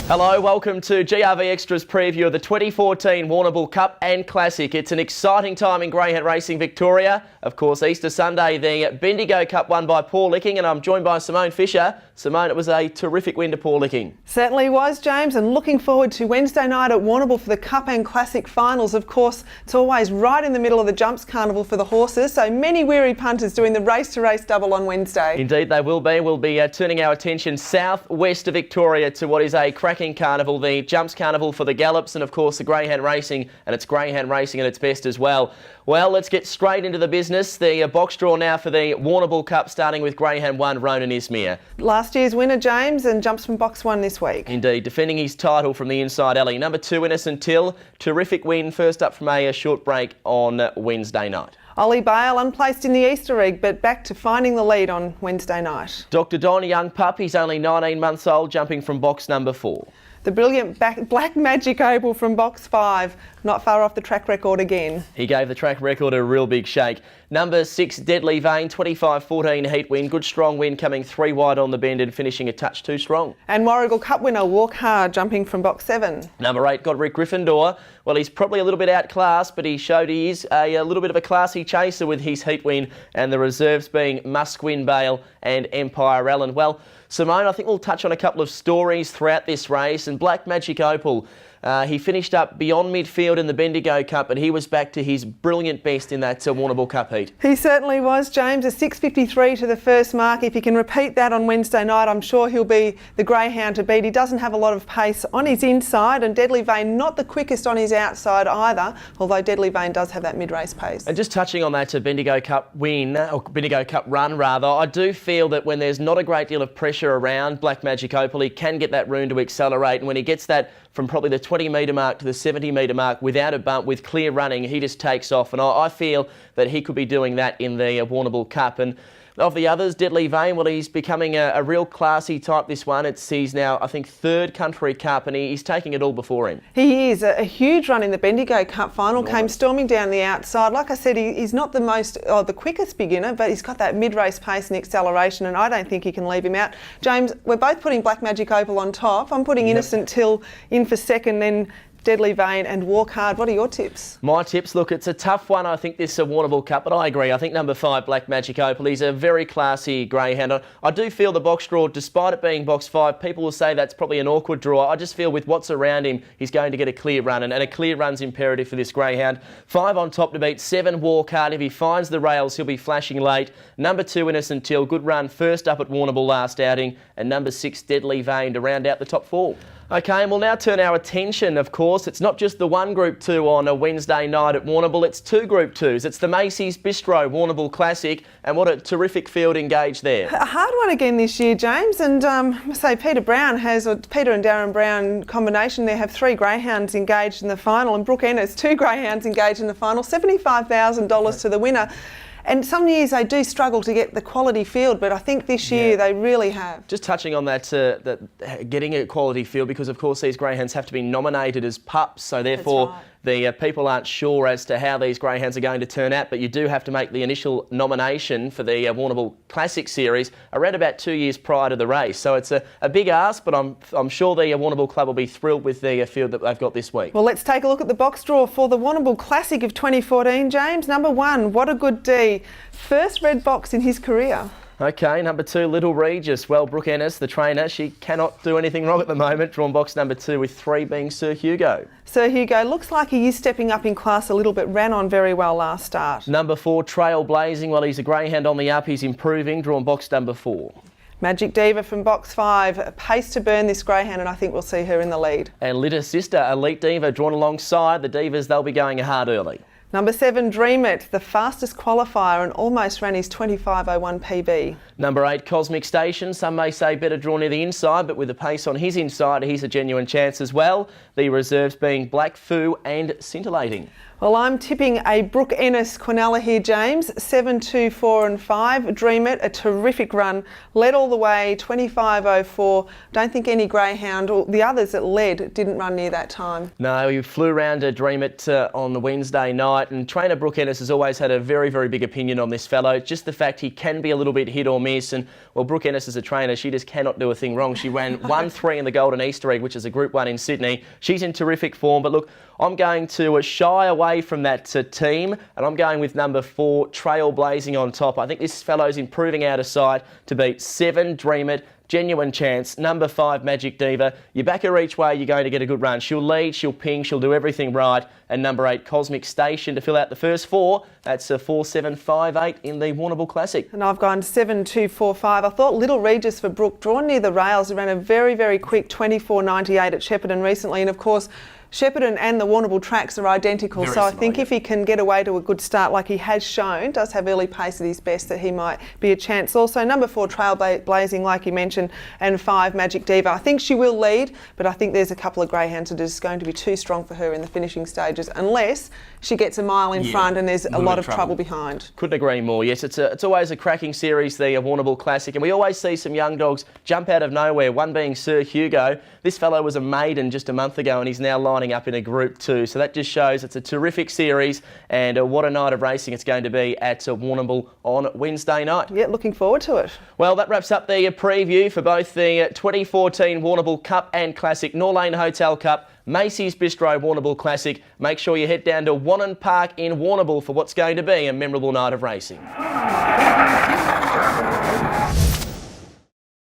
Hello, welcome to GRVextra's preview of the 2014 Warrnambool Cup and Classic. It's an exciting time in greyhound racing Victoria. Of course, Easter Sunday, the Bendigo Cup won by Paul Licking, and I'm joined by Simone Fisher. Simone, it was a terrific win to Paul Licking. Certainly was, James, and looking forward to Wednesday night at Warrnambool for the Cup and Classic finals. Of course, it's always right in the middle of the jumps carnival for the horses, so many weary punters doing the race-to-race double on Wednesday. Indeed, they will be. We'll be turning our attention south-west of Victoria to what is a cracking carnival, the Jumps Carnival for the Gallops, and of course the greyhound racing, and it's greyhound racing at its best as well. Well, let's get straight into the business. The box draw now for the Warrnambool Cup, starting with greyhound 1, Ronan Ismir. Last year's winner, James, and jumps from box 1 this week. Indeed, defending his title from the inside alley. Number 2, Innocent Till, terrific win, first up from a short break on Wednesday night. Ollie Bale unplaced in the Easter egg, but back to finding the lead on Wednesday night. Dr. Don, a young pup, he's only 19 months old, jumping from box number 4. The brilliant Black Magic Opal from box 5, not far off the track record again. He gave the track record a real big shake. Number 6, Deadly Vein, 25-14 heat win. Good strong win, coming 3 wide on the bend and finishing a touch too strong. And Warrnambool Cup winner, Walk Hard, jumping from box 7. Number 8, Godric Gryffindor. Well, he's probably a little bit outclassed, but he showed he is a little bit of a classy chaser with his heat win, and the reserves being Musquin Bale and Empire Allen. Well, Simone, I think we'll touch on a couple of stories throughout this race, and Black Magic Opal, he finished up beyond midfield in the Bendigo Cup, and he was back to his brilliant best in that Warrnambool Cup heat. He certainly was, James. A 6.53 to the first mark. If he can repeat that on Wednesday night, I'm sure he'll be the greyhound to beat. He doesn't have a lot of pace on his inside, and Deadly Vein not the quickest on his outside either, although Deadly Vein does have that mid-race pace. And just touching on that Bendigo Cup win, or Bendigo Cup run rather, I do feel that when there's not a great deal of pressure around Black Magic Opal, he can get that room to accelerate, and when he gets that from probably the 20 metre mark to the 70 metre mark without a bump, with clear running, he just takes off, and I feel that he could be doing that in the Warrnambool Cup. And of the others, Deadly Vein, well, he's becoming a real classy type, this one. He's now, I think, 3rd country cup, and he's taking it all before him. He is. A huge run in the Bendigo Cup final, came storming down the outside. Like I said, he's not the quickest beginner, but he's got that mid-race pace and acceleration, and I don't think he can leave him out. James, we're both putting Black Magic Opal on top. I'm putting Innocent Till in for second, then Deadly Vein and Walk Hard. What are your tips? My tips, look, it's a tough one, I think, this Warrnambool Cup, but I agree. I think number 5, Black Magic Opal, he's a very classy greyhound. I do feel the box draw, despite it being box 5, people will say that's probably an awkward draw. I just feel with what's around him, he's going to get a clear run, and a clear run's imperative for this greyhound. 5 on top to beat, 7 Walk Hard. If he finds the rails, he'll be flashing late. Number 2, Innocent Till, good run, first up at Warrnambool last outing, and number 6, Deadly Vein to round out the top 4. Okay, and we'll now turn our attention, of course. It's not just the one Group 2 on a Wednesday night at Warrnambool, it's 2 Group 2s. It's the Macy's Bistro Warrnambool Classic, and what a terrific field engaged there. A hard one again this year, James, and I must say Peter and Darren Brown combination there have 3 greyhounds engaged in the final, and Brooke Ennis, 2 greyhounds engaged in the final, $75,000 to the winner. And some years they do struggle to get the quality field, but I think this year they really have. Just touching on that, getting a quality field, because of course these greyhounds have to be nominated as pups, so therefore the people aren't sure as to how these greyhounds are going to turn out, but you do have to make the initial nomination for the Warrnambool Classic Series around about 2 years prior to the race. So it's a big ask, but I'm sure the Warrnambool Club will be thrilled with the field that they've got this week. Well, let's take a look at the box draw for the Warrnambool Classic of 2014, James. Number 1, What a Good D. First red box in his career. Okay, number 2, Little Regis. Well, Brooke Ennis, the trainer, she cannot do anything wrong at the moment. Drawn box number 2, with 3 being Sir Hugo. Sir Hugo looks like he is stepping up in class a little bit. Ran on very well last start. Number 4, Trailblazing. Well, he's a greyhound on the up. He's improving. Drawn box number 4. Magic Diva from box 5. A pace to burn this greyhound, and I think we'll see her in the lead. And Little Sister, Elite Diva, drawn alongside. The Divas, they'll be going hard early. Number 7, Dream It, the fastest qualifier, and almost ran his 25.01 PB. Number 8, Cosmic Station. Some may say better drawn near the inside, but with the pace on his inside, he's a genuine chance as well. The reserves being Black Foo and Scintillating. Well, I'm tipping a Brooke Ennis Quinella here, James. 7, 2, 4 and 5. Dream It, a terrific run. Led all the way, 25.04. Don't think any greyhound or the others that led didn't run near that time. No, he flew around to Dream It on the Wednesday night, and trainer Brooke Ennis has always had a very, very big opinion on this fellow. Just the fact he can be a little bit hit or miss, and well, Brooke Ennis is a trainer, she just cannot do a thing wrong. She ran 1-3 in the Golden Easter Egg, which is a Group 1 in Sydney. She's in terrific form, but look, I'm going to shy away from that team, and I'm going with number 4, Trailblazing on top. I think this fellow's improving out of sight to beat 7, Dream It, Genuine Chance, number 5, Magic Diva. You back her each way, you're going to get a good run. She'll lead, she'll ping, she'll do everything right. And number 8, Cosmic Station to fill out the first 4. That's a 4, 7, 5, 8 in the Warrnambool Classic. And I've gone 7, 2, 4, 5. I thought Little Regis for Brooke, drawn near the rails, ran a very, very quick 24.98 at Shepparton recently. And of course, Shepparton and the Warrnambool tracks are identical, Very so I similar, think yeah. if he can get away to a good start like he has shown, does have early pace at his best, that he might be a chance. Also, number 4, Trailblazing, like you mentioned, and 5, Magic Diva. I think she will lead, but I think there's a couple of greyhounds that are just going to be too strong for her in the finishing stages, unless she gets a mile in front and there's a lot of trouble behind. Couldn't agree more. Yes, it's always a cracking series, the Warrnambool Classic, and we always see some young dogs jump out of nowhere, one being Sir Hugo. This fellow was a maiden just a month ago and he's now lining up in a Group 2, so that just shows it's a terrific series, and what a night of racing it's going to be at Warrnambool on Wednesday night. Yeah, looking forward to it. Well, that wraps up the preview for both the 2014 Warrnambool Cup and Classic, Norlane Hotel Cup, Macy's Bistro Warrnambool Classic. Make sure you head down to Warren Park in Warrnambool for what's going to be a memorable night of racing.